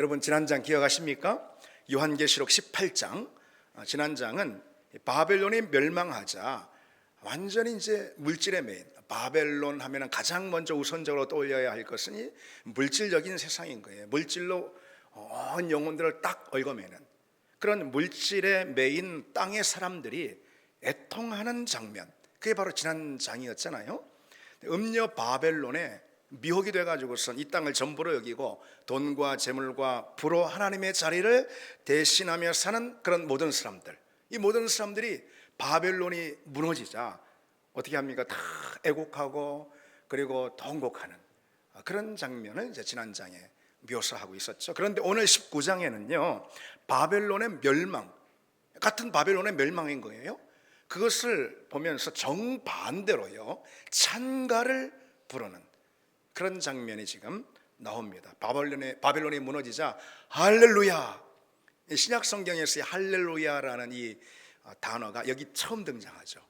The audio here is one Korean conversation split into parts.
여러분 지난 장 기억하십니까? 요한계시록 18장. 지난 장은 바벨론이 멸망하자 완전히 이제 물질의 메인, 바벨론 하면은 가장 먼저 우선적으로 떠올려야 할 것은 이 물질적인 세상인 거예요. 물질로 온 영혼들을 딱 얽어매는 그런 물질의 메인 땅의 사람들이 애통하는 장면, 그게 바로 지난 장이었잖아요. 음녀 바벨론에 미혹이 돼가지고선 이 땅을 전부로 여기고 돈과 재물과 부로 하나님의 자리를 대신하며 사는 그런 모든 사람들, 이 모든 사람들이 바벨론이 무너지자 어떻게 합니까? 다 애곡하고 그리고 통곡하는 그런 장면을 이제 지난 장에 묘사하고 있었죠. 그런데 오늘 19장에는요 바벨론의 멸망, 같은 바벨론의 멸망인 거예요. 그것을 보면서 정반대로요 찬가를 부르는 그런 장면이 지금 나옵니다. 바벨론이 무너지자 할렐루야, 신약 성경에서의 할렐루야라는 이 단어가 여기 처음 등장하죠.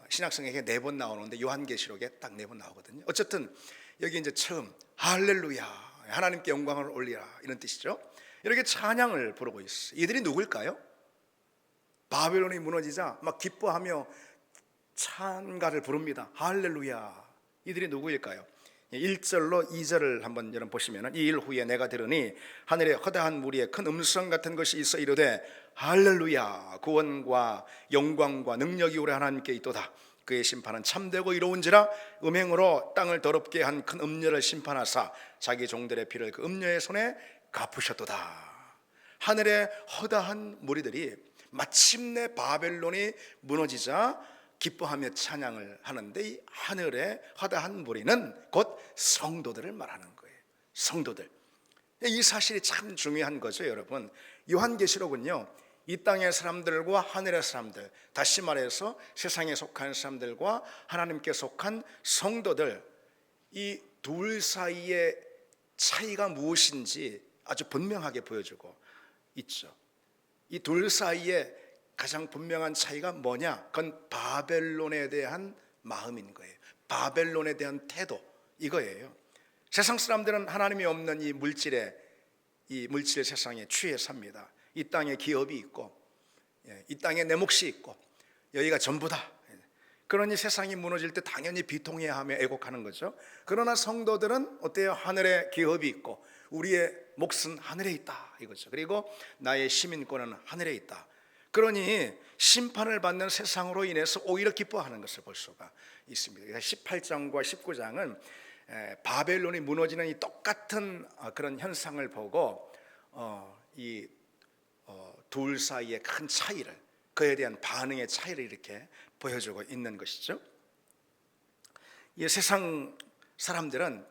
신약 성경에 4번 나오는데 요한계시록에 딱 4번 나오거든요. 어쨌든 여기 이제 처음 할렐루야, 하나님께 영광을 올리라, 이런 뜻이죠. 이렇게 찬양을 부르고 있어요. 이들이 누굴까요? 바벨론이 무너지자 막 기뻐하며 찬가를 부릅니다. 할렐루야. 이들이 누구일까요? 1절로 2절을 한번 여러분 보시면, 이 일 후에 내가 들으니 하늘에 허다한 무리에 큰 음성 같은 것이 있어 이르되 할렐루야, 구원과 영광과 능력이 우리 하나님께 있도다. 그의 심판은 참되고 이로운지라 음행으로 땅을 더럽게 한 큰 음녀를 심판하사 자기 종들의 피를 그 음녀의 손에 갚으셨도다. 하늘의 허다한 무리들이 마침내 바벨론이 무너지자 기뻐하며 찬양을 하는데, 이 하늘의 허다한 무리는 곧 성도들을 말하는 거예요. 성도들. 이 사실이 참 중요한 거죠, 여러분. 요한계시록은요 이 땅의 사람들과 하늘의 사람들, 다시 말해서 세상에 속한 사람들과 하나님께 속한 성도들, 이 둘 사이의 차이가 무엇인지 아주 분명하게 보여주고 있죠. 이 둘 사이에 가장 분명한 차이가 뭐냐? 그건 바벨론에 대한 마음인 거예요. 바벨론에 대한 태도, 이거예요. 세상 사람들은 하나님이 없는 이 물질의 세상에 취해 삽니다. 이 땅에 기업이 있고, 이 땅에 내 몫이 있고, 여기가 전부다. 그러니 세상이 무너질 때 당연히 비통해하며 애곡하는 거죠. 그러나 성도들은 어때요? 하늘에 기업이 있고 우리의 몫은 하늘에 있다, 이거죠. 그리고 나의 시민권은 하늘에 있다. 그러니 심판을 받는 세상으로 인해서 오히려 기뻐하는 것을 볼 수가 있습니다. 18장과 19장은 바벨론이 무너지는 이 똑같은 그런 현상을 보고 이 둘 사이의 큰 차이를, 그에 대한 반응의 차이를 이렇게 보여주고 있는 것이죠. 이 세상 사람들은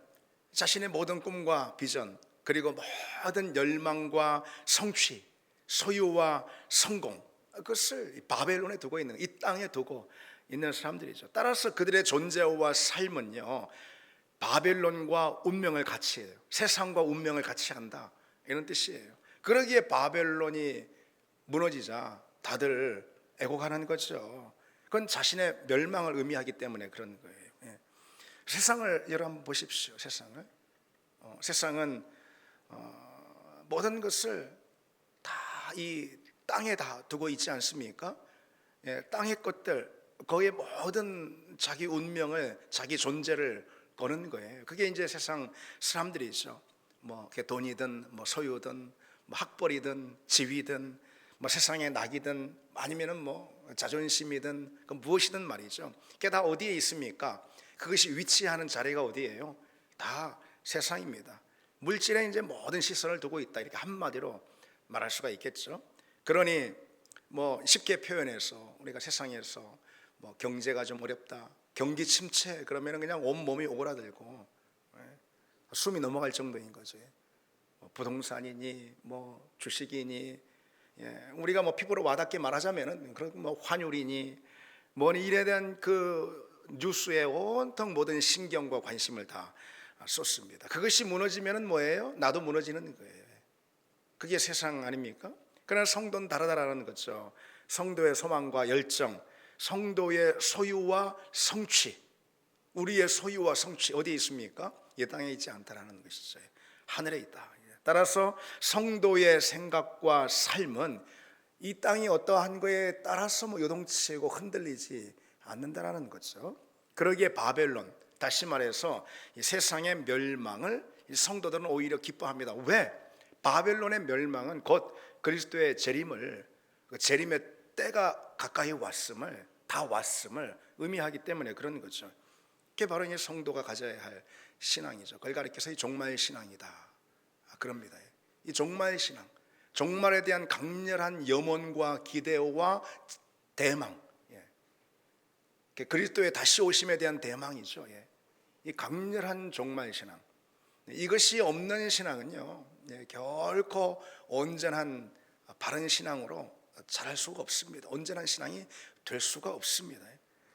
자신의 모든 꿈과 비전, 그리고 모든 열망과 성취, 소유와 성공, 그것을 바벨론에 두고 있는, 이 땅에 두고 있는 사람들이죠. 따라서 그들의 존재와 삶은요 바벨론과 운명을 같이 해요. 세상과 운명을 같이 한다, 이런 뜻이에요. 그러기에 바벨론이 무너지자 다들 애곡하는 거죠. 그건 자신의 멸망을 의미하기 때문에 그런 거예요. 세상을 여러분 보십시오. 세상은 모든 것을 다 이 땅에 다 두고 있지 않습니까? 땅의 것들, 거기에 모든 자기 운명을, 자기 존재를 거는 거예요. 그게 이제 세상 사람들이죠. 뭐 돈이든 뭐 소유든 뭐 학벌이든 지위든 뭐 세상의 낙이든 아니면은 뭐 자존심이든 그 무엇이든 말이죠. 그게 다 어디에 있습니까? 그것이 위치하는 자리가 어디예요? 다 세상입니다. 물질에 이제 모든 시선을 두고 있다, 이렇게 한마디로 말할 수가 있겠죠. 그러니 뭐 쉽게 표현해서 우리가 세상에서 뭐 경제가 좀 어렵다, 경기 침체 그러면 그냥 온 몸이 오그라들고 숨이 넘어갈 정도인 거죠. 부동산이니 뭐 주식이니, 우리가 뭐 피부로 와닿게 말하자면은 그런 뭐 환율이니 뭐니, 이에 대한 그 뉴스에 온통 모든 신경과 관심을 다 쏟습니다. 그것이 무너지면은 뭐예요? 나도 무너지는 거예요. 그게 세상 아닙니까? 그러나 성도는 다르다라는 거죠. 성도의 소망과 열정, 성도의 소유와 성취, 우리의 소유와 성취 어디에 있습니까? 이 땅에 있지 않다라는 것이죠. 하늘에 있다. 따라서 성도의 생각과 삶은 이 땅이 어떠한 거에 따라서 요동치고 흔들리지 않는다라는 거죠. 그러기에 바벨론, 다시 말해서 이 세상의 멸망을 이 성도들은 오히려 기뻐합니다. 왜? 바벨론의 멸망은 곧 그리스도의 재림을, 그 재림의 때가 가까이 왔음을, 다 왔음을 의미하기 때문에 그런 거죠. 그게 바로 이 성도가 가져야 할 신앙이죠. 그걸 가리켜서 이 종말 신앙이다, 그럽니다. 이 종말 신앙, 종말에 대한 강렬한 염원과 기대와 대망, 그리스도의 다시 오심에 대한 대망이죠. 이 강렬한 종말 신앙, 이것이 없는 신앙은요, 결코 온전한 바른 신앙으로 자랄 수가 없습니다. 온전한 신앙이 될 수가 없습니다.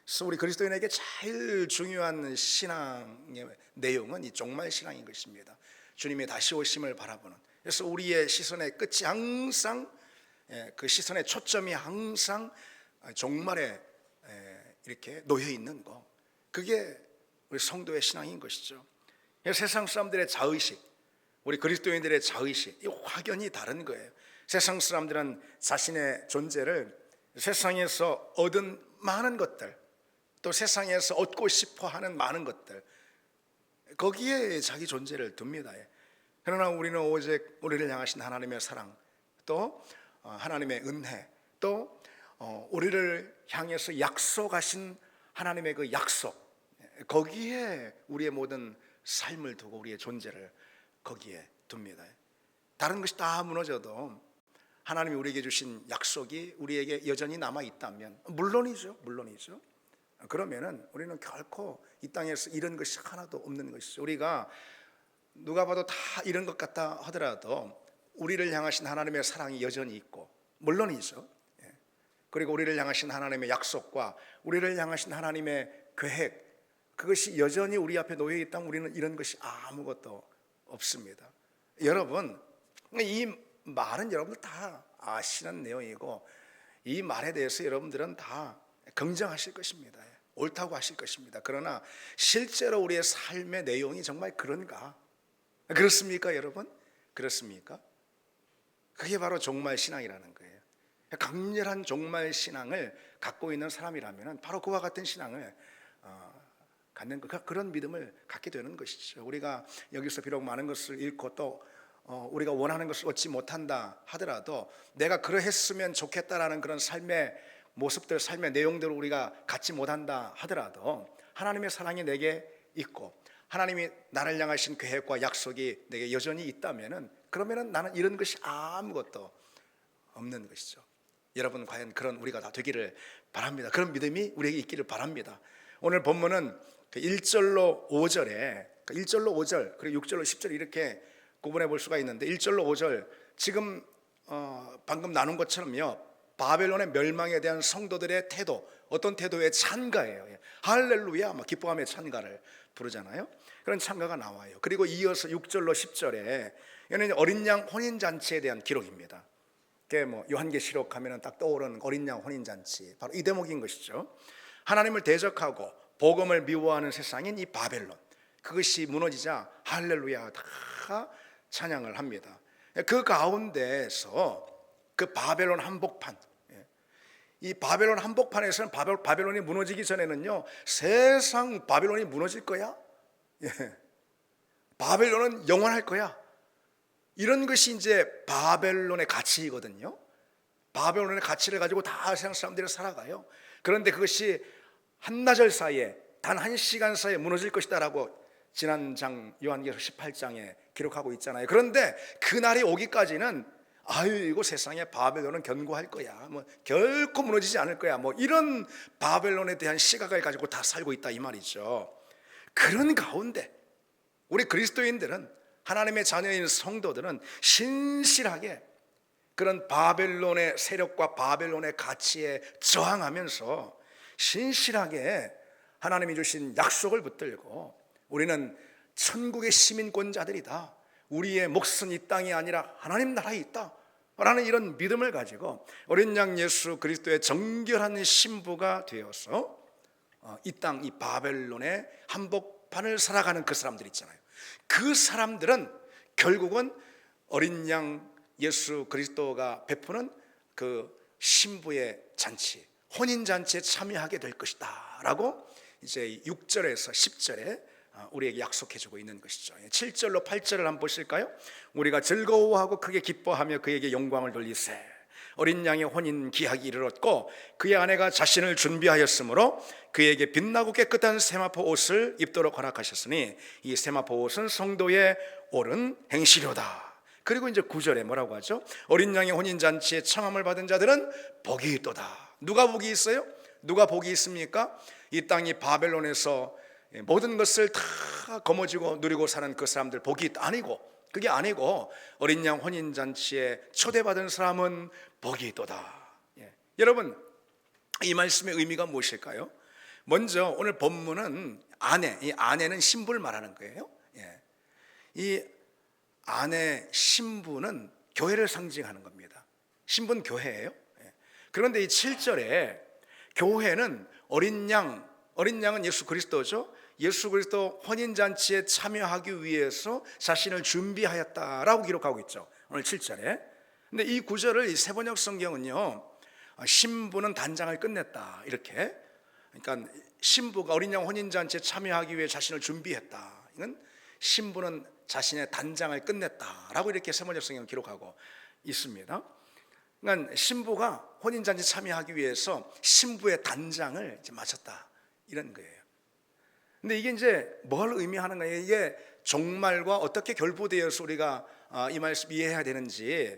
그래서 우리 그리스도인에게 제일 중요한 신앙의 내용은 이 종말 신앙인 것입니다. 주님의 다시 오심을 바라보는. 그래서 우리의 시선의 끝이 항상, 그 시선의 초점이 항상 종말에 이렇게 놓여 있는 거, 그게 우리 성도의 신앙인 것이죠. 세상 사람들의 자의식, 우리 그리스도인들의 자의식, 이 확연히 다른 거예요. 세상 사람들은 자신의 존재를 세상에서 얻은 많은 것들, 또 세상에서 얻고 싶어 하는 많은 것들, 거기에 자기 존재를 둡니다. 그러나 우리는 오직 우리를 향하신 하나님의 사랑, 또 하나님의 은혜, 또 우리를 향해서 약속하신 하나님의 그 약속, 거기에 우리의 모든 삶을 두고 우리의 존재를 거기에 둡니다. 다른 것이 다 무너져도 하나님이 우리에게 주신 약속이 우리에게 여전히 남아 있다면, 물론이죠. 그러면은 우리는 결코 이 땅에서 잃은 것이 하나도 없는 것이죠. 우리가 누가 봐도 다 잃은 것 같다 하더라도 우리를 향하신 하나님의 사랑이 여전히 있고, 물론이죠. 그리고 우리를 향하신 하나님의 약속과 우리를 향하신 하나님의 계획, 그것이 여전히 우리 앞에 놓여 있다면 우리는 이런 것이 아무것도 없습니다. 여러분, 이 말은 여러분들 다 아시는 내용이고, 이 말에 대해서 여러분들은 다 긍정하실 것입니다. 옳다고 하실 것입니다. 그러나 실제로 우리의 삶의 내용이 정말 그런가? 그렇습니까, 여러분? 그렇습니까? 그게 바로 종말 신앙이라는 거예요. 강렬한 종말 신앙을 갖고 있는 사람이라면 바로 그와 같은 신앙을 갖는 그런 믿음을 갖게 되는 것이죠. 우리가 여기서 비록 많은 것을 잃고 또 우리가 원하는 것을 얻지 못한다 하더라도 내가 그러했으면 좋겠다라는 그런 삶의 모습들, 삶의 내용들을 우리가 갖지 못한다 하더라도 하나님의 사랑이 내게 있고 하나님이 나를 향하신 계획과 약속이 내게 여전히 있다면은, 그러면은 나는 이런 것이 아무것도 없는 것이죠. 여러분, 과연 그런 우리가 다 되기를 바랍니다. 그런 믿음이 우리에게 있기를 바랍니다. 오늘 본문은 1절로 5절에 1절로 5절 그리고 6절로 10절 이렇게 구분해 볼 수가 있는데, 1절로 5절 지금 방금 나눈 것처럼요, 바벨론의 멸망에 대한 성도들의 태도, 어떤 태도의 찬가예요. 할렐루야, 막 기뻐함의 찬가를 부르잖아요. 그런 찬가가 나와요. 그리고 이어서 6절로 10절에 이는 어린 양 혼인 잔치에 대한 기록입니다. 그게 요한계시록 하면은 딱 떠오르는 어린 양 혼인 잔치, 바로 이 대목인 것이죠. 하나님을 대적하고 복음을 미워하는 세상인 이 바벨론, 그것이 무너지자 할렐루야 다 찬양을 합니다. 그 가운데서 그 바벨론 한복판, 이 바벨론 한복판에서는 바벨론이 무너지기 전에는요, 세상 바벨론이 무너질 거야, 바벨론은 영원할 거야, 이런 것이 이제 바벨론의 가치이거든요. 바벨론의 가치를 가지고 다 세상 사람들이 살아가요. 그런데 그것이 한나절 사이에, 단 1시간 사이에 무너질 것이다 라고 지난 장 요한계시록 18장에 기록하고 있잖아요. 그런데 그날이 오기까지는 이거 세상에 바벨론은 견고할 거야, 결코 무너지지 않을 거야, 이런 바벨론에 대한 시각을 가지고 다 살고 있다 이 말이죠. 그런 가운데 우리 그리스도인들은, 하나님의 자녀인 성도들은 신실하게 그런 바벨론의 세력과 바벨론의 가치에 저항하면서 신실하게 하나님이 주신 약속을 붙들고, 우리는 천국의 시민권자들이다, 우리의 몫은 이 땅이 아니라 하나님 나라에 있다 라는 이런 믿음을 가지고 어린 양 예수 그리스도의 정결한 신부가 되어서 이 땅, 이 바벨론의 한복판을 살아가는 그 사람들 있잖아요. 그 사람들은 결국은 어린 양 예수 그리스도가 베푸는 그 신부의 잔치, 혼인 잔치에 참여하게 될 것이다 라고 이제 6절에서 10절에 우리에게 약속해 주고 있는 것이죠. 7절로 8절을 한번 보실까요? 우리가 즐거워하고 크게 기뻐하며 그에게 영광을 돌리세. 어린 양의 혼인 기약이 이르렀고 그의 아내가 자신을 준비하였으므로 그에게 빛나고 깨끗한 세마포 옷을 입도록 허락하셨으니 이 세마포 옷은 성도의 옳은 행실이로다. 그리고 이제 9절에 뭐라고 하죠? 어린 양의 혼인 잔치에 청함을 받은 자들은 복이 있도다. 누가 복이 있어요? 누가 복이 있습니까? 이 땅이 바벨론에서 모든 것을 다 거머쥐고 누리고 사는 그 사람들 복이 아니고, 그게 아니고 어린 양 혼인 잔치에 초대받은 사람은 복이 있도다. 여러분, 이 말씀의 의미가 무엇일까요? 먼저 오늘 본문은 아내, 이 아내는 신부를 말하는 거예요. 이 아내 신부는 교회를 상징하는 겁니다. 신부는 교회예요. 그런데 이 7절에 교회는 어린 양은 예수 그리스도죠. 예수 그리스도 혼인잔치에 참여하기 위해서 자신을 준비하였다라고 기록하고 있죠, 오늘 7절에. 근데 이 구절을 이 세번역 성경은요, 신부는 단장을 끝냈다 이렇게, 그러니까 신부가 어린 양 혼인잔치에 참여하기 위해 자신을 준비했다, 이건 신부는 자신의 단장을 끝냈다라고 이렇게 세번역 성경을 기록하고 있습니다. 그러니까 신부가 혼인잔치 참여하기 위해서 신부의 단장을 이제 마쳤다 이런 거예요. 근데 이게 이제 뭘 의미하는 거예요? 이게 종말과 어떻게 결부되어서 우리가 이 말씀 이해해야 되는지,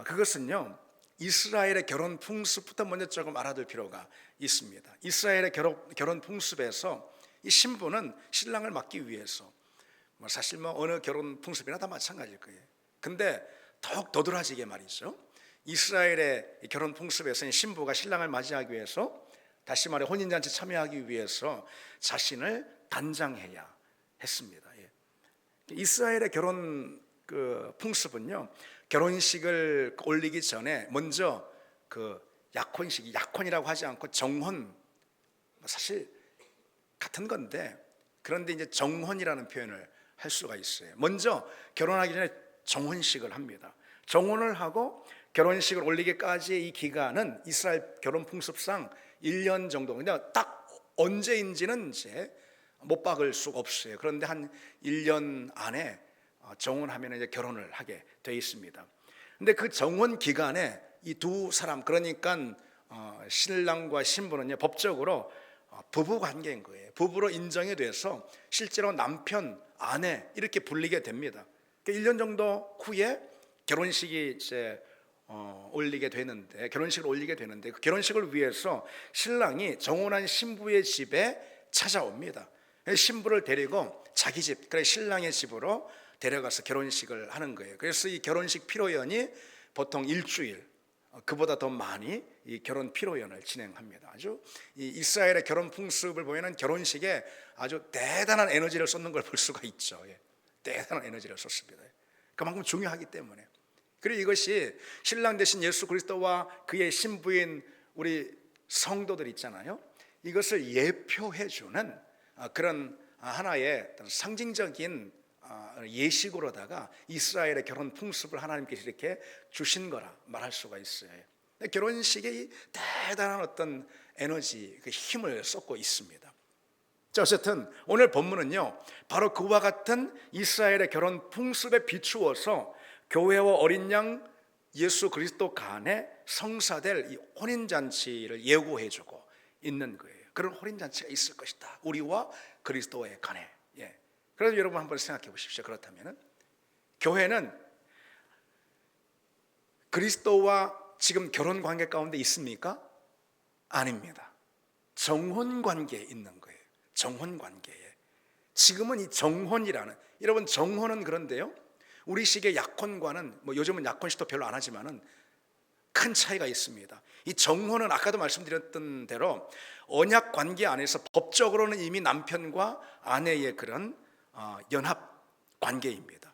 그것은요, 이스라엘의 결혼 풍습부터 먼저 조금 알아둘 필요가 있습니다. 이스라엘의 결혼 풍습에서 이 신부는 신랑을 맡기 위해서, 사실 어느 결혼 풍습이나 다 마찬가지일 거예요. 근데 더욱 도드라지게 말이죠, 이스라엘의 결혼 풍습에서는 신부가 신랑을 맞이하기 위해서, 다시 말해 혼인잔치 참여하기 위해서 자신을 단장해야 했습니다. 이스라엘의 결혼 풍습은요, 결혼식을 올리기 전에 먼저 그 약혼이라고 하지 않고 정혼, 사실 같은 건데, 그런데 이제 정혼이라는 표현을 할 수가 있어요. 먼저 결혼하기 전에 정혼식을 합니다. 정혼을 하고 결혼식을 올리기까지의 이 기간은 이스라엘 결혼 풍습상 1년 정도, 그냥 딱 언제인지는 이제 못 박을 수가 없어요. 그런데 한 1년 안에 정혼하면 이제 결혼을 하게 되어 있습니다. 근데 그 정혼 기간에 이 두 사람, 그러니까 신랑과 신부는요, 법적으로 부부 관계인 거예요. 부부로 인정이 돼서 실제로 남편, 아내 이렇게 불리게 됩니다. 1년 정도 후에 결혼식이 이제 결혼식을 올리게 되는데, 그 결혼식을 위해서 신랑이 정혼한 신부의 집에 찾아옵니다. 신부를 데리고 자기 집, 그래 신랑의 집으로 데려가서 결혼식을 하는 거예요. 그래서 이 결혼식 피로연이 보통 일주일, 그보다 더 많이 이 결혼 피로연을 진행합니다. 아주 이 이스라엘의 결혼 풍습을 보면은 결혼식에 아주 대단한 에너지를 쏟는 걸 볼 수가 있죠. 대단한 에너지를 쏟습니다. 그만큼 중요하기 때문에. 그리고 이것이 신랑 대신 예수 그리스도와 그의 신부인 우리 성도들 있잖아요, 이것을 예표해 주는 그런 하나의 상징적인 예식으로다가 이스라엘의 결혼 풍습을 하나님께서 이렇게 주신 거라 말할 수가 있어요. 결혼식에 대단한 어떤 에너지, 그 힘을 쏟고 있습니다. 자, 어쨌든 오늘 본문은요, 바로 그와 같은 이스라엘의 결혼 풍습에 비추어서 교회와 어린 양 예수 그리스도 간에 성사될 이 혼인잔치를 예고해주고 있는 거예요. 그런 혼인잔치가 있을 것이다, 우리와 그리스도의 간에. 그래서 여러분 한번 생각해 보십시오. 그렇다면 교회는 그리스도와 지금 결혼 관계 가운데 있습니까? 아닙니다. 정혼 관계에 있는 거예요. 정혼 관계에. 지금은 이 정혼이라는, 여러분 정혼은 그런데요, 우리식의 약혼과는 요즘은 약혼식도 별로 안 하지만은 큰 차이가 있습니다. 이 정혼은 아까도 말씀드렸던 대로 언약 관계 안에서 법적으로는 이미 남편과 아내의 그런 연합 관계입니다.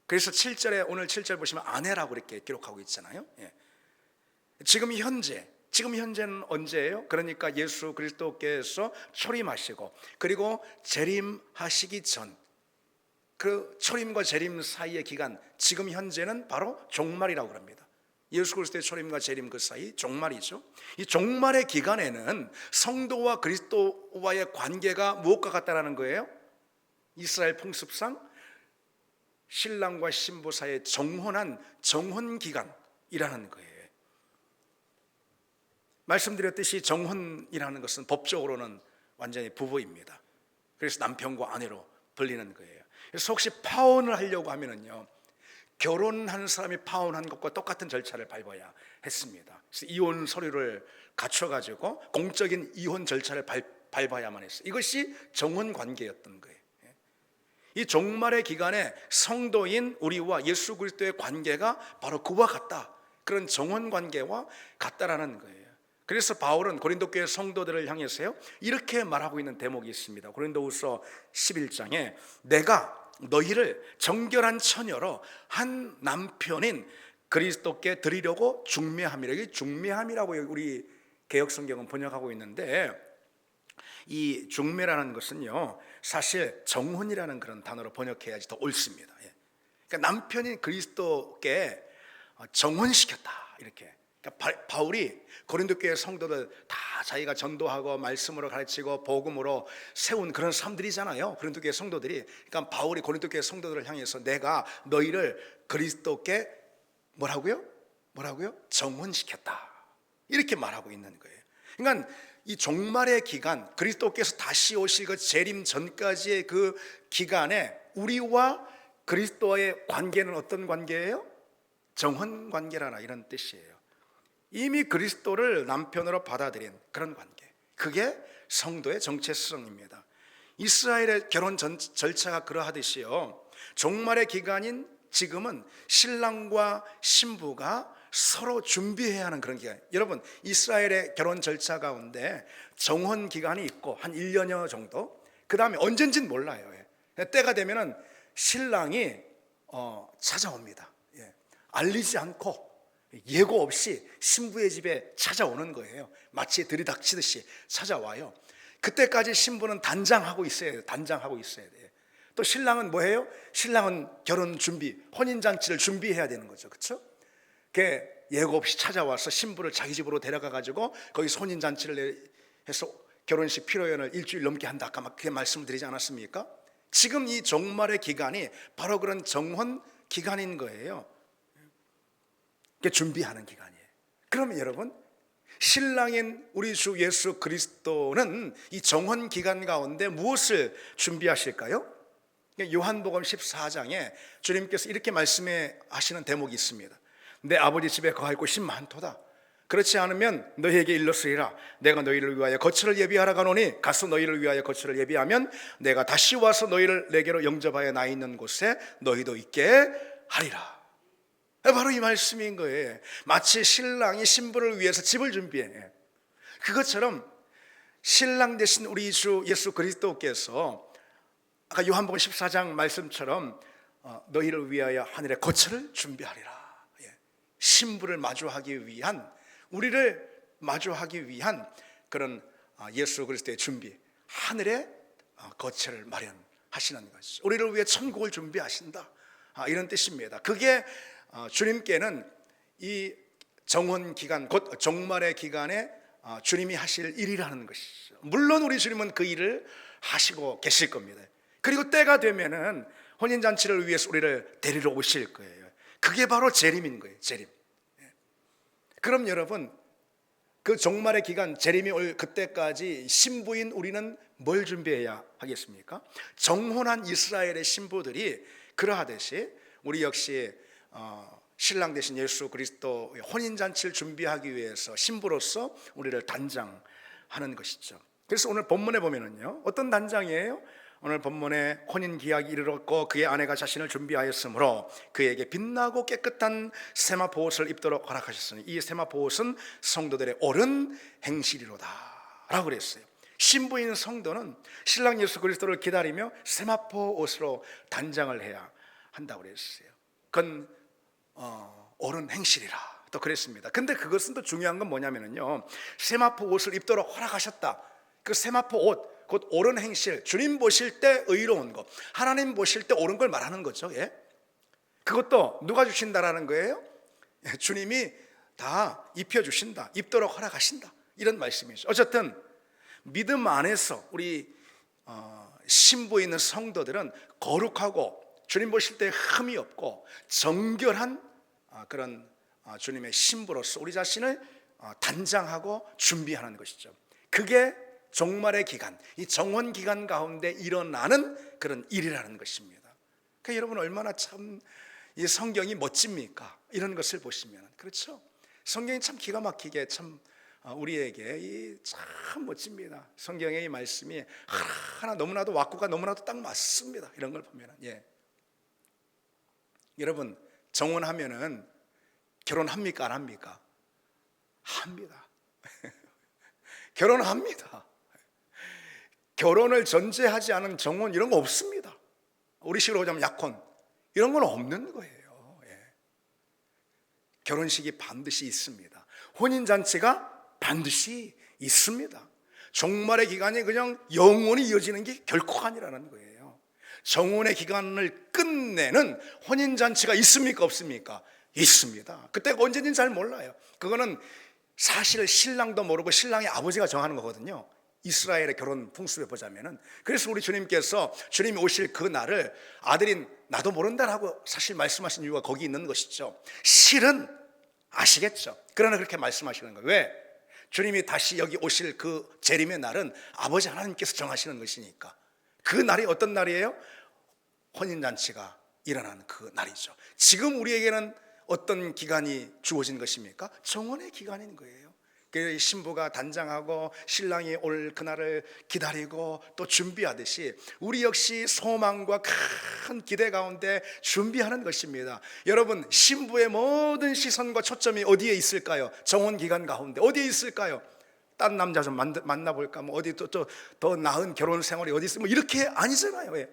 그래서 7절에, 오늘 7절 보시면 아내라고 이렇게 기록하고 있잖아요. 지금 현재는 언제예요? 그러니까 예수 그리스도께서 초림하시고 그리고 재림하시기 전, 그 초림과 재림 사이의 기간, 지금 현재는 바로 종말이라고 합니다. 예수 그리스도의 초림과 재림 그 사이 종말이죠. 이 종말의 기간에는 성도와 그리스도와의 관계가 무엇과 같다라는 거예요? 이스라엘 풍습상 신랑과 신부 사이의 정혼한 정혼 기간이라는 거예요. 말씀드렸듯이 정혼이라는 것은 법적으로는 완전히 부부입니다. 그래서 남편과 아내로 불리는 거예요. 그래서 혹시 파혼을 하려고 하면은요, 결혼한 사람이 파혼한 것과 똑같은 절차를 밟아야 했습니다. 그래서 이혼 서류를 갖춰가지고 공적인 이혼 절차를 밟아야만 했어요. 이것이 정혼 관계였던 거예요. 이 종말의 기간에 성도인 우리와 예수 그리스도의 관계가 바로 그와 같다, 그런 정혼 관계와 같다라는 거예요. 그래서 바울은 고린도 교회 성도들을 향해서요, 이렇게 말하고 있는 대목이 있습니다. 고린도후서 11장에 내가 너희를 정결한 처녀로 한 남편인 그리스도께 드리려고 중매함이라. 이게 중매함이라고 우리 개역성경은 번역하고 있는데, 이 중매라는 것은요, 사실 정혼이라는 그런 단어로 번역해야지 더 옳습니다. 그러니까 남편인 그리스도께 정혼시켰다, 이렇게. 그러니까 바울이 고린도 교회 성도들 다 자기가 전도하고 말씀으로 가르치고 복음으로 세운 그런 사람들이잖아요, 고린도 교회 성도들이. 그러니까 바울이 고린도 교회 성도들을 향해서 내가 너희를 그리스도께 뭐라고요? 정혼시켰다, 이렇게 말하고 있는 거예요. 그러니까 이 종말의 기간, 그리스도께서 다시 오실 그 재림 전까지의 그 기간에 우리와 그리스도와의 관계는 어떤 관계예요? 정혼 관계라나 이런 뜻이에요. 이미 그리스도를 남편으로 받아들인 그런 관계, 그게 성도의 정체성입니다. 이스라엘의 결혼 절차가 그러하듯이요, 종말의 기간인 지금은 신랑과 신부가 서로 준비해야 하는 그런 기간. 여러분, 이스라엘의 결혼 절차 가운데 정혼 기간이 있고 한 1년여 정도, 그 다음에 언젠지는 몰라요. 때가 되면은 신랑이 찾아옵니다. 알리지 않고 예고 없이 신부의 집에 찾아오는 거예요. 마치 들이닥치듯이 찾아와요. 그때까지 신부는 단장하고 있어야 돼요. 단장하고 있어야 돼요. 또 신랑은 뭐해요? 신랑은 결혼 준비, 혼인잔치를 준비해야 되는 거죠. 그렇죠? 예고 없이 찾아와서 신부를 자기 집으로 데려가 가지고 거기서 혼인잔치를 해서 결혼식 피로연을 일주일 넘게 한다, 아까 막 그렇게 말씀드리지 않았습니까? 지금 이 종말의 기간이 바로 그런 정혼 기간인 거예요. 준비하는 기간이에요. 그러면 여러분, 신랑인 우리 주 예수 그리스도는 이 정혼 기간 가운데 무엇을 준비하실까요? 요한복음 14장에 주님께서 이렇게 말씀해 하시는 대목이 있습니다. 내 아버지 집에 거할 곳이 많도다. 그렇지 않으면 너희에게 일렀으리라. 내가 너희를 위하여 거처를 예비하러 가노니 가서 너희를 위하여 거처를 예비하면 내가 다시 와서 너희를 내게로 영접하여 나 있는 곳에 너희도 있게 하리라. 바로 이 말씀인 거예요. 마치 신랑이 신부를 위해서 집을 준비해. 그것처럼 신랑 되신 우리 주 예수 그리스도께서 아까 요한복음 14장 말씀처럼 너희를 위하여 하늘에 거처를 준비하리라. 신부를 마주하기 위한, 우리를 마주하기 위한 그런 예수 그리스도의 준비, 하늘에 거처를 마련하시는 것이죠. 우리를 위해 천국을 준비하신다, 이런 뜻입니다. 그게 주님께는 이 정혼 기간, 곧 종말의 기간에 주님이 하실 일이라는 것이죠. 물론 우리 주님은 그 일을 하시고 계실 겁니다. 그리고 때가 되면은 혼인잔치를 위해서 우리를 데리러 오실 거예요. 그게 바로 재림인 거예요. 재림. 그럼 여러분, 그 종말의 기간, 재림이 올 그때까지 신부인 우리는 뭘 준비해야 하겠습니까? 정혼한 이스라엘의 신부들이 그러하듯이 우리 역시 신랑 되신 예수 그리스도의 혼인잔치를 준비하기 위해서 신부로서 우리를 단장하는 것이죠. 그래서 오늘 본문에 보면은요, 어떤 단장이에요? 오늘 본문에 혼인 기약이 이르렀고 그의 아내가 자신을 준비하였으므로 그에게 빛나고 깨끗한 세마포 옷을 입도록 허락하셨으니 이 세마포 옷은 성도들의 옳은 행실이로다 라고 그랬어요. 신부인 성도는 신랑 예수 그리스도를 기다리며 세마포 옷으로 단장을 해야 한다고 그랬어요. 그건 옳은 행실이라 또 그랬습니다. 근데 그것은 또 중요한 건 뭐냐면요, 세마포 옷을 입도록 허락하셨다. 그 세마포 옷, 곧 옳은 행실, 주님 보실 때 의로운 것, 하나님 보실 때 옳은 걸 말하는 거죠. 예? 그것도 누가 주신다라는 거예요? 예, 주님이 다 입혀주신다, 입도록 허락하신다, 이런 말씀이죠. 어쨌든 믿음 안에서 우리 신부에 있는 성도들은 거룩하고 주님 보실 때 흠이 없고 정결한 그런 주님의 신부로서 우리 자신을 단장하고 준비하는 것이죠. 그게 종말의 기간, 이 정원 기간 가운데 일어나는 그런 일이라는 것입니다. 그러니까 여러분 얼마나 참 이 성경이 멋집니까? 이런 것을 보시면 그렇죠. 성경이 참 기가 막히게 참 우리에게 참 멋집니다. 성경의 이 말씀이 하나 너무나도 왁구가 너무나도 딱 맞습니다. 이런 걸 보면 예. 여러분 정혼하면은 결혼합니까 안 합니까? 합니다. 결혼합니다. 결혼을 전제하지 않은 정혼 이런 거 없습니다. 우리식으로 하자면 약혼 이런 건 없는 거예요. 예. 결혼식이 반드시 있습니다. 혼인잔치가 반드시 있습니다. 종말의 기간이 그냥 영원히 이어지는 게 결코 아니라는 거예요. 정혼의 기간을 끝내는 혼인잔치가 있습니까 없습니까? 있습니다. 그때가 언제인지 잘 몰라요. 그거는 사실 신랑도 모르고 신랑의 아버지가 정하는 거거든요. 이스라엘의 결혼 풍습에 보자면은. 그래서 우리 주님께서 주님이 오실 그 날을 아들인 나도 모른다라고 사실 말씀하신 이유가 거기 있는 것이죠. 실은 아시겠죠. 그러나 그렇게 말씀하시는 거예요. 왜? 주님이 다시 여기 오실 그 재림의 날은 아버지 하나님께서 정하시는 것이니까. 그 날이 어떤 날이에요? 혼인잔치가 일어나는 그 날이죠. 지금 우리에게는 어떤 기간이 주어진 것입니까? 정혼의 기간인 거예요. 그 신부가 단장하고 신랑이 올 그날을 기다리고 또 준비하듯이 우리 역시 소망과 큰 기대 가운데 준비하는 것입니다. 여러분 신부의 모든 시선과 초점이 어디에 있을까요? 정혼 기간 가운데 어디에 있을까요? 딴 남자 좀 만나볼까? 뭐 어디 더 나은 결혼 생활이 어디 있어? 뭐 이렇게 아니잖아요. 왜?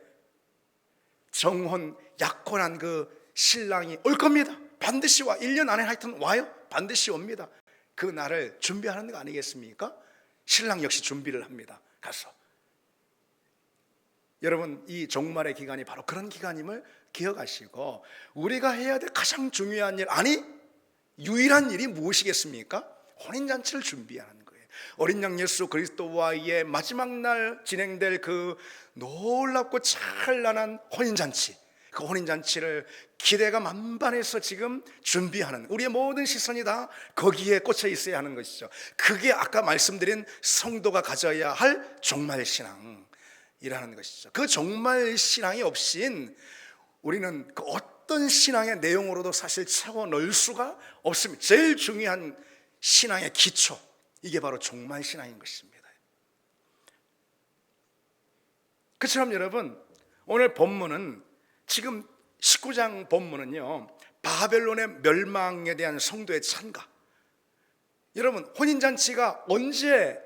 정혼 약혼한 그 신랑이 올 겁니다. 반드시 와. 1년 안에 하여튼 와요. 반드시 옵니다. 그 날을 준비하는 거 아니겠습니까? 신랑 역시 준비를 합니다. 가서. 여러분 이 종말의 기간이 바로 그런 기간임을 기억하시고 우리가 해야 될 가장 중요한 일, 아니 유일한 일이 무엇이겠습니까? 혼인잔치를 준비하는 거예요. 어린 양 예수 그리스도와의 마지막 날 진행될 그 놀랍고 찬란한 혼인잔치, 그 혼인잔치를 기대가 만반해서 지금 준비하는 우리의 모든 시선이 다 거기에 꽂혀 있어야 하는 것이죠. 그게 아까 말씀드린 성도가 가져야 할 종말신앙이라는 것이죠. 그 종말신앙이 없인 우리는 그 어떤 신앙의 내용으로도 사실 채워 넣을 수가 없습니다. 제일 중요한 신앙의 기초, 이게 바로 종말신앙인 것입니다. 그처럼 여러분 오늘 본문은 지금 19장 본문은요 바벨론의 멸망에 대한 성도의 찬가. 여러분 혼인잔치가 언제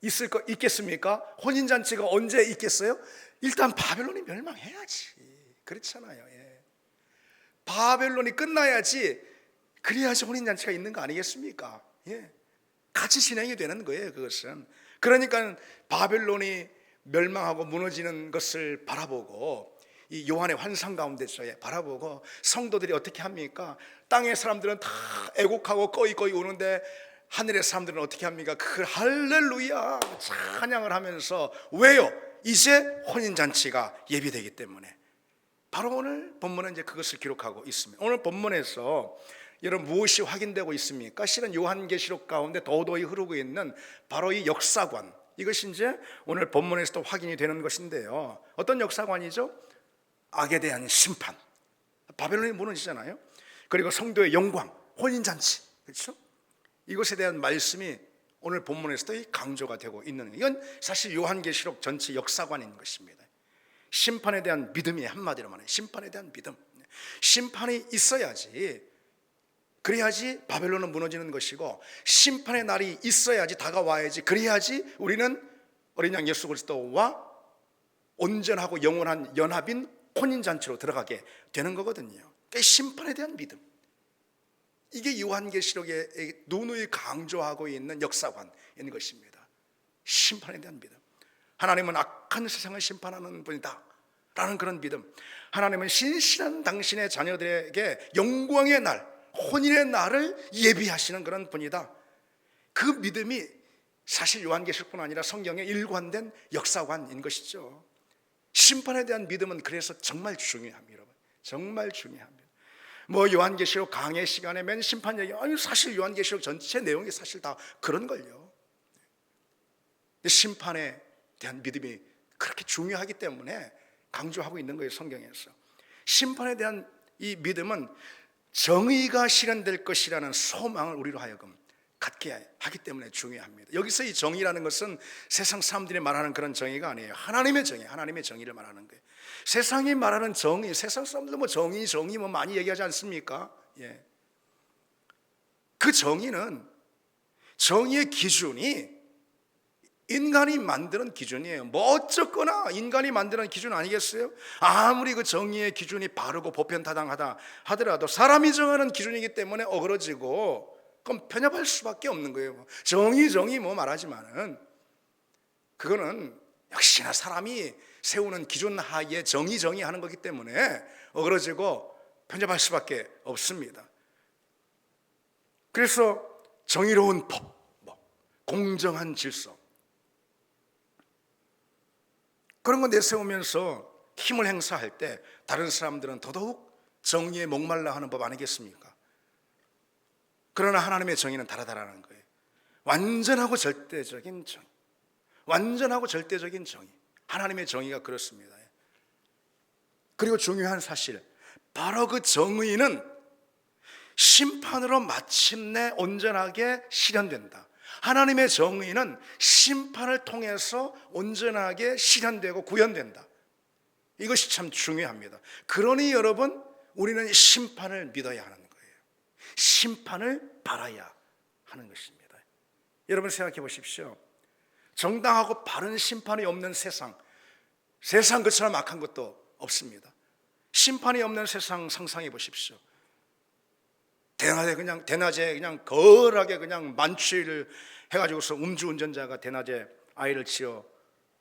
있겠습니까? 혼인잔치가 언제 있겠어요? 일단 바벨론이 멸망해야지. 그렇잖아요. 예. 바벨론이 끝나야지, 그래야지 혼인잔치가 있는 거 아니겠습니까? 예. 같이 진행이 되는 거예요. 그것은. 그러니까 바벨론이 멸망하고 무너지는 것을 바라보고 이 요한의 환상 가운데서 바라보고 성도들이 어떻게 합니까? 땅의 사람들은 다 애곡하고 꺼이꺼이 우는데 하늘의 사람들은 어떻게 합니까? 그 할렐루야 찬양을 하면서. 왜요? 이제 혼인잔치가 예비되기 때문에. 바로 오늘 본문은 이제 그것을 기록하고 있습니다. 오늘 본문에서 여러분 무엇이 확인되고 있습니까? 실은 요한계시록 가운데 도도히 흐르고 있는 바로 이 역사관, 이것이 이제 오늘 본문에서도 확인이 되는 것인데요. 어떤 역사관이죠? 악에 대한 심판, 바벨론이 무너지잖아요. 그리고 성도의 영광, 혼인잔치, 그렇죠? 이것에 대한 말씀이 오늘 본문에서도 강조가 되고 있는, 이건 사실 요한계시록 전체 역사관인 것입니다. 심판에 대한 믿음이, 한마디로 말해 심판에 대한 믿음. 심판이 있어야지, 그래야지 바벨론은 무너지는 것이고, 심판의 날이 있어야지, 다가와야지, 그래야지 우리는 어린 양 예수 그리스도와 온전하고 영원한 연합인 혼인잔치로 들어가게 되는 거거든요. 그러니까 심판에 대한 믿음, 이게 요한계시록에 누누이 강조하고 있는 역사관인 것입니다. 심판에 대한 믿음. 하나님은 악한 세상을 심판하는 분이다 라는 그런 믿음. 하나님은 신실한 당신의 자녀들에게 영광의 날, 혼인의 날을 예비하시는 그런 분이다. 그 믿음이 사실 요한계시록뿐 아니라 성경의 일관된 역사관인 것이죠. 심판에 대한 믿음은 그래서 정말 중요합니다, 여러분. 정말 중요합니다. 뭐 요한계시록 강의 시간에 맨 심판 얘기, 아니 사실 요한계시록 전체 내용이 사실 다 그런 걸요. 심판에 대한 믿음이 그렇게 중요하기 때문에 강조하고 있는 거예요, 성경에서. 심판에 대한 이 믿음은 정의가 실현될 것이라는 소망을 우리로 하여금 갖게 하기 때문에 중요합니다. 여기서 이 정의라는 것은 세상 사람들이 말하는 그런 정의가 아니에요. 하나님의 정의, 하나님의 정의를 말하는 거예요. 세상이 말하는 정의, 세상 사람들 뭐 정의 뭐 많이 얘기하지 않습니까? 예. 그 정의는, 정의의 기준이 인간이 만드는 기준이에요. 뭐 어쨌거나 인간이 만드는 기준 아니겠어요? 아무리 그 정의의 기준이 바르고 보편타당하다 하더라도 사람이 정하는 기준이기 때문에 어그러지고 그럼 편협할 수밖에 없는 거예요. 정의 뭐 말하지만은 그거는 역시나 사람이 세우는 기준 하에 정의 하는 거기 때문에 어그러지고 편협할 수밖에 없습니다. 그래서 정의로운 법, 공정한 질서, 그런 거 내세우면서 힘을 행사할 때 다른 사람들은 더더욱 정의에 목말라 하는 법 아니겠습니까? 그러나 하나님의 정의는 다르다라는 거예요. 완전하고 절대적인 정의, 완전하고 절대적인 정의, 하나님의 정의가 그렇습니다. 그리고 중요한 사실, 바로 그 정의는 심판으로 마침내 온전하게 실현된다. 하나님의 정의는 심판을 통해서 온전하게 실현되고 구현된다. 이것이 참 중요합니다. 그러니 여러분, 우리는 심판을 믿어야 하는 거예요. 심판을 바라야 하는 것입니다. 여러분 생각해 보십시오. 정당하고 바른 심판이 없는 세상 그처럼 악한 것도 없습니다. 심판이 없는 세상 상상해 보십시오. 대낮에 그냥 거하게 그냥 만취를 해가지고서 음주운전자가 대낮에 아이를 치어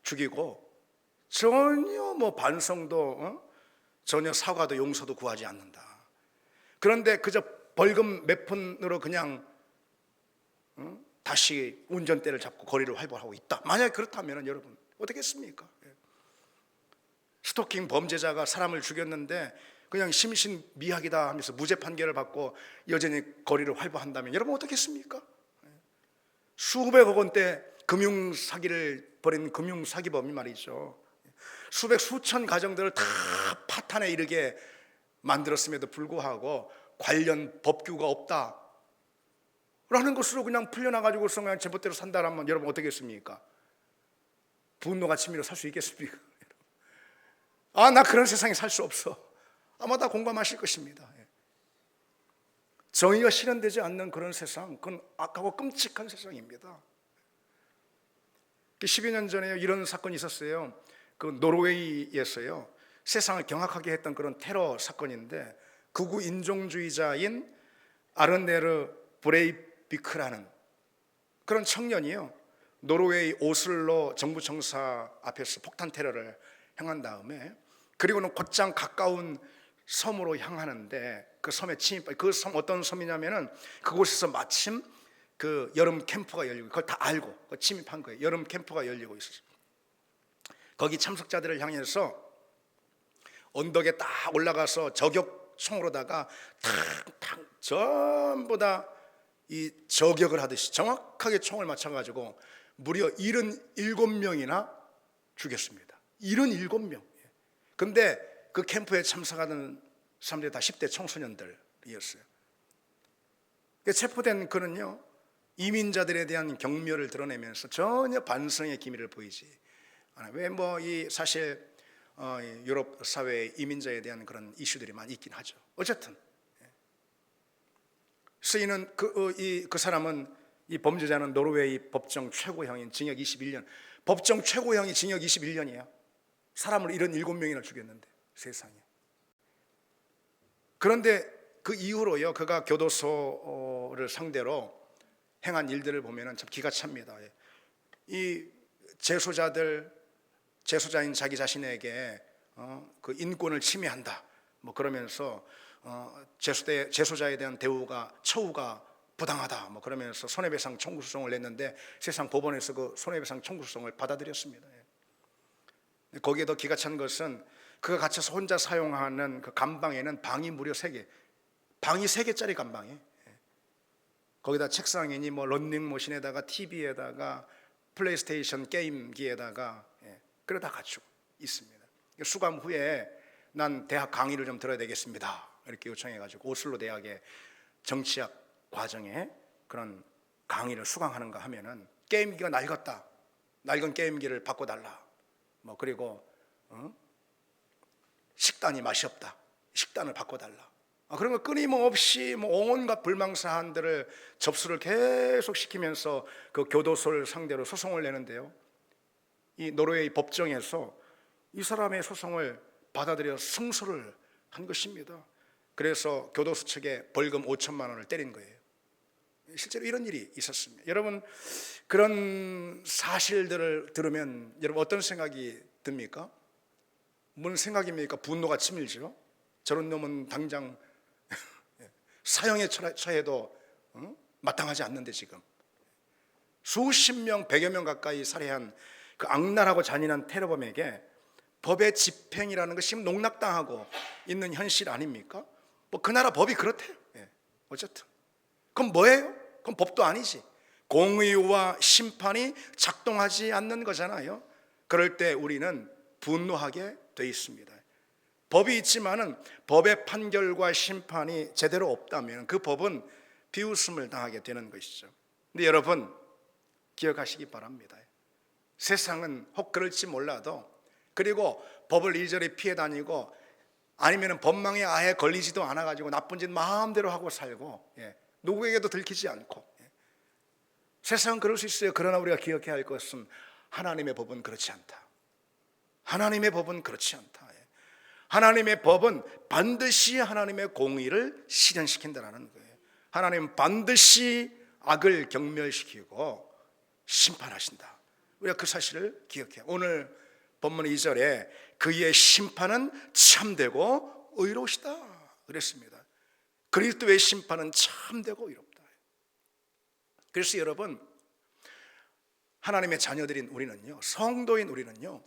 죽이고 전혀 뭐 반성도 전혀 사과도 용서도 구하지 않는다. 그런데 그저 벌금 몇 푼으로 그냥 다시 운전대를 잡고 거리를 활보하고 있다. 만약에 그렇다면 여러분 어떻겠습니까? 스토킹 범죄자가 사람을 죽였는데 그냥 심신미약이다 하면서 무죄 판결을 받고 여전히 거리를 활보한다면 여러분 어떻겠습니까? 수백억 원대 금융사기를 벌인 금융사기범이 말이죠. 수천 가정들을 다 파탄에 이르게 만들었음에도 불구하고 관련 법규가 없다 라는 것으로 그냥 풀려나가지고서 그냥 제멋대로 산다라면 여러분 어떻겠습니까? 분노가 치밀어 살 수 있겠습니까? 아, 나 그런 세상에 살 수 없어. 아마 다 공감하실 것입니다. 정의가 실현되지 않는 그런 세상, 그건 악하고 끔찍한 세상입니다. 10여 년 전에 이런 사건이 있었어요. 그 노르웨이에서요, 세상을 경악하게 했던 그런 테러 사건인데, 극우 인종주의자인 아르네르 브레이비크라는 그런 청년이요, 노르웨이 오슬로 정부청사 앞에서 폭탄 테러를 행한 다음에, 그리고는 곧장 가까운 섬으로 향하는데 그 섬에 침입, 그 섬 어떤 섬이냐면은 그곳에서 마침 그 여름 캠프가 열리고, 그걸 다 알고 침입한 거예요. 여름 캠프가 열리고 있었어요. 거기 참석자들을 향해서 언덕에 딱 올라가서 저격총으로다가 탁탁 전부 다 이 저격을 하듯이 정확하게 총을 맞춰가지고 무려 77명이나 죽였습니다. 77명. 근데 그 캠프에 참석하는 사람들이 다 10대 청소년들이었어요. 체포된 그는요, 이민자들에 대한 경멸을 드러내면서 전혀 반성의 기미를 보이지 않아요. 왜 뭐 이 사실 유럽 사회에 이민자에 대한 그런 이슈들이 많이 있긴 하죠. 어쨌든 그래서 이는 그 사람은, 이 범죄자는 노르웨이 법정 최고형인 징역 21년, 법정 최고형이 징역 21년이에요. 사람을 77명이나 죽였는데, 세상에. 그런데 그 이후로요, 그가 교도소를 상대로 행한 일들을 보면 참 기가 찹니다. 이 제소자인 자기 자신에게 그 인권을 침해한다 뭐 그러면서 제소자에 대한 처우가 부당하다 뭐 그러면서 손해배상 청구 소송을 냈는데 세상 법원에서 그 손해배상 청구 소송을 받아들였습니다. 거기에 더 기가 찬 것은 그가 갇혀서 혼자 사용하는 그 감방에는 방이 무려 3개, 방이 3개짜리 감방에, 거기다 책상이니 뭐 런닝머신에다가 TV에다가 플레이스테이션 게임기에다가 그러다 갖추고 있습니다. 수감 후에 난 대학 강의를 좀 들어야 되겠습니다 이렇게 요청해가지고 오슬로 대학의 정치학 과정에 그런 강의를 수강하는가 하면은 게임기가 낡았다, 낡은 게임기를 바꿔달라 뭐 그리고 식단이 맛이 없다, 식단을 바꿔달라, 그런 거 끊임없이 뭐 온갖 불망사한들을 접수를 계속 시키면서 그 교도소를 상대로 소송을 내는데요, 이 노르웨이 법정에서 이 사람의 소송을 받아들여 승소를 한 것입니다. 그래서 교도소 측에 벌금 5천만 원을 때린 거예요. 실제로 이런 일이 있었습니다. 여러분, 그런 사실들을 들으면 여러분 어떤 생각이 듭니까? 무슨 생각입니까? 분노가 치밀죠. 저런 놈은 당장 사형에 처해도 마땅하지 않는데 지금 수십 명, 100여 명 가까이 살해한 그 악랄하고 잔인한 테러범에게 법의 집행이라는 것이 지금 농락당하고 있는 현실 아닙니까? 뭐 그 나라 법이 그렇대요. 어쨌든 그럼 뭐예요? 그럼 법도 아니지. 공의와 심판이 작동하지 않는 거잖아요. 그럴 때 우리는 분노하게 돼 있습니다. 법이 있지만은 법의 판결과 심판이 제대로 없다면 그 법은 비웃음을 당하게 되는 것이죠. 근데 여러분 기억하시기 바랍니다. 세상은 혹 그럴지 몰라도, 그리고 법을 이리저리 피해 다니고 아니면 법망에 아예 걸리지도 않아 가지고 나쁜 짓 마음대로 하고 살고 누구에게도 들키지 않고, 세상은 그럴 수 있어요. 그러나 우리가 기억해야 할 것은 하나님의 법은 그렇지 않다. 하나님의 법은 그렇지 않다. 하나님의 법은 반드시 하나님의 공의를 실현시킨다는 거예요. 하나님은 반드시 악을 경멸시키고 심판하신다. 우리가 그 사실을 기억해요. 오늘 본문 2절에 그의 심판은 참되고 의로우시다 그랬습니다. 그리스도의 심판은 참되고 의롭다. 그래서 여러분, 하나님의 자녀들인 우리는요, 성도인 우리는요,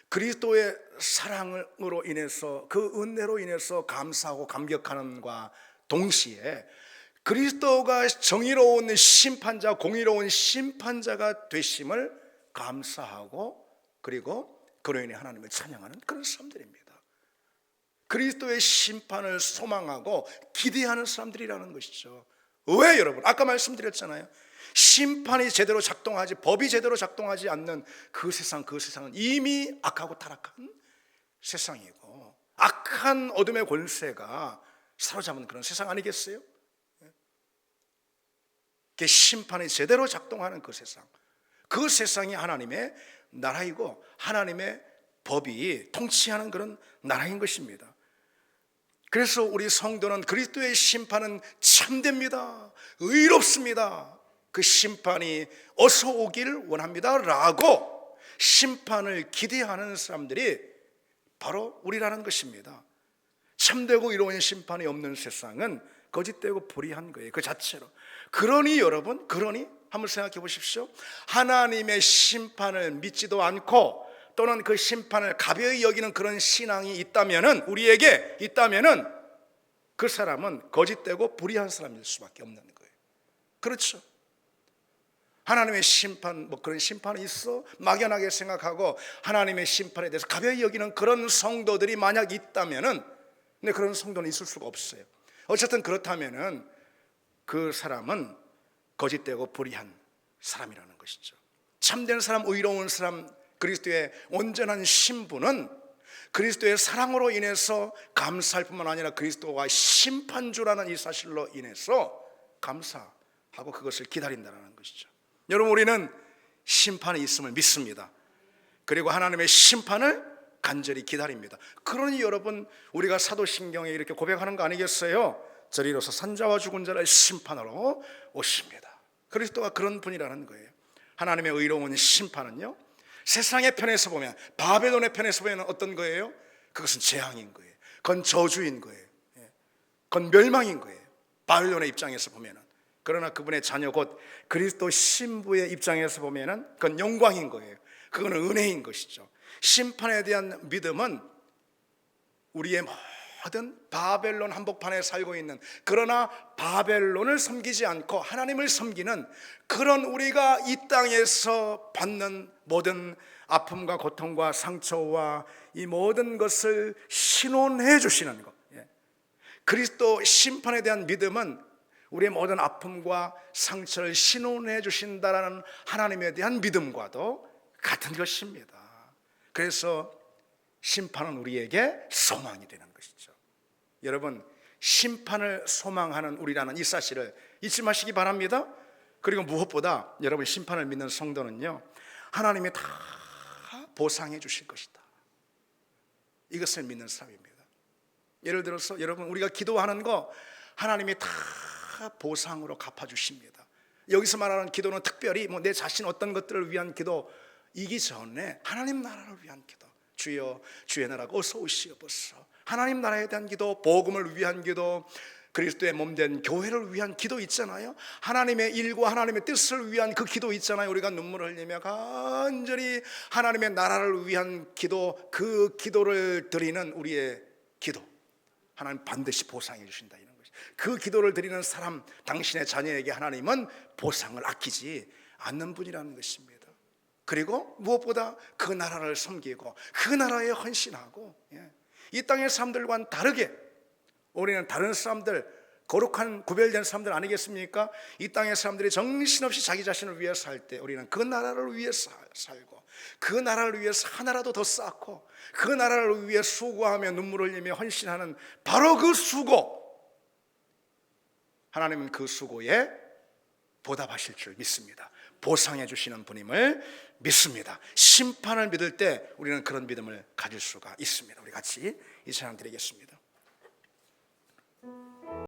그리스도의 사랑으로 인해서, 그 은혜로 인해서 감사하고 감격하는과 동시에 그리스도가 정의로운 심판자, 공의로운 심판자가 되심을 감사하고, 그리고 그로 인해 하나님을 찬양하는 그런 사람들입니다. 그리스도의 심판을 소망하고 기대하는 사람들이라는 것이죠. 왜 여러분? 아까 말씀드렸잖아요. 심판이 제대로 작동하지, 법이 제대로 작동하지 않는 그 세상은 이미 악하고 타락한 세상이고 악한 어둠의 권세가 사로잡은 그런 세상 아니겠어요? 그 심판이 제대로 작동하는 그 세상이 하나님의 나라이고 하나님의 법이 통치하는 그런 나라인 것입니다. 그래서 우리 성도는 그리스도의 심판은 참됩니다, 의롭습니다, 그 심판이 어서 오길 원합니다 라고 심판을 기대하는 사람들이 바로 우리라는 것입니다. 참되고 의로운 심판이 없는 세상은 거짓되고 불의한 거예요, 그 자체로. 그러니 여러분, 한번 생각해 보십시오. 하나님의 심판을 믿지도 않고 또는 그 심판을 가벼이 여기는 그런 신앙이 우리에게 있다면은 그 사람은 거짓되고 불의한 사람일 수밖에 없는 거예요. 그렇죠? 하나님의 심판, 뭐 그런 심판이 있어 막연하게 생각하고 하나님의 심판에 대해서 가벼이 여기는 그런 성도들이 만약 있다면은, 근데 그런 성도는 있을 수가 없어요. 어쨌든 그렇다면은 그 사람은 거짓되고 불의한 사람이라는 것이죠. 참된 사람, 의로운 사람, 그리스도의 온전한 신부는 그리스도의 사랑으로 인해서 감사할 뿐만 아니라 그리스도가 심판주라는 이 사실로 인해서 감사하고 그것을 기다린다는 것이죠. 여러분, 우리는 심판이 있음을 믿습니다. 그리고 하나님의 심판을 간절히 기다립니다. 그러니 여러분, 우리가 사도신경에 이렇게 고백하는 거 아니겠어요? 저리로서 산자와 죽은 자를 심판하러 오십니다. 그리스도가 그런 분이라는 거예요. 하나님의 의로운 심판은요, 세상의 편에서 보면, 바벨론의 편에서 보면 어떤 거예요? 그것은 재앙인 거예요. 그건 저주인 거예요. 그건 멸망인 거예요, 바벨론의 입장에서 보면은. 그러나 그분의 자녀 곧 그리스도 신부의 입장에서 보면은 그건 영광인 거예요. 그거는 은혜인 것이죠. 심판에 대한 믿음은 우리의 모든 바벨론 한복판에 살고 있는, 그러나 바벨론을 섬기지 않고 하나님을 섬기는 그런 우리가 이 땅에서 받는 모든 아픔과 고통과 상처와 이 모든 것을 신원해 주시는 것, 그리스도 심판에 대한 믿음은 우리의 모든 아픔과 상처를 신원해 주신다라는 하나님에 대한 믿음과도 같은 것입니다. 그래서 심판은 우리에게 소망이 되는 것이죠. 여러분, 심판을 소망하는 우리라는 이 사실을 잊지 마시기 바랍니다. 그리고 무엇보다 여러분, 심판을 믿는 성도는요, 하나님이 다 보상해 주실 것이다, 이것을 믿는 사람입니다. 예를 들어서 여러분, 우리가 기도하는 거 하나님이 다 보상으로 갚아주십니다. 여기서 말하는 기도는 특별히 내 자신 어떤 것들을 위한 기도이기 전에 하나님 나라를 위한 기도, 주여 주의 나라가 어서 오시옵소서, 하나님 나라에 대한 기도, 복음을 위한 기도, 그리스도의 몸된 교회를 위한 기도 있잖아요. 하나님의 일과 하나님의 뜻을 위한 그 기도 있잖아요. 우리가 눈물을 흘리며 간절히 하나님의 나라를 위한 기도, 그 기도를 드리는 우리의 기도, 하나님 반드시 보상해 주신다, 이런 것이. 그 기도를 드리는 사람, 당신의 자녀에게 하나님은 보상을 아끼지 않는 분이라는 것입니다. 그리고 무엇보다 그 나라를 섬기고 그 나라에 헌신하고, 이 땅의 사람들과는 다르게 우리는 다른 사람들, 거룩한 구별된 사람들 아니겠습니까? 이 땅의 사람들이 정신없이 자기 자신을 위해 살 때 우리는 그 나라를 위해 살고, 그 나라를 위해서 하나라도 더 쌓고, 그 나라를 위해 수고하며 눈물을 흘리며 헌신하는 바로 그 수고, 하나님은 그 수고에 보답하실 줄 믿습니다. 보상해 주시는 분임을 믿습니다. 심판을 믿을 때 우리는 그런 믿음을 가질 수가 있습니다. 우리 같이 이 찬양 드리겠습니다.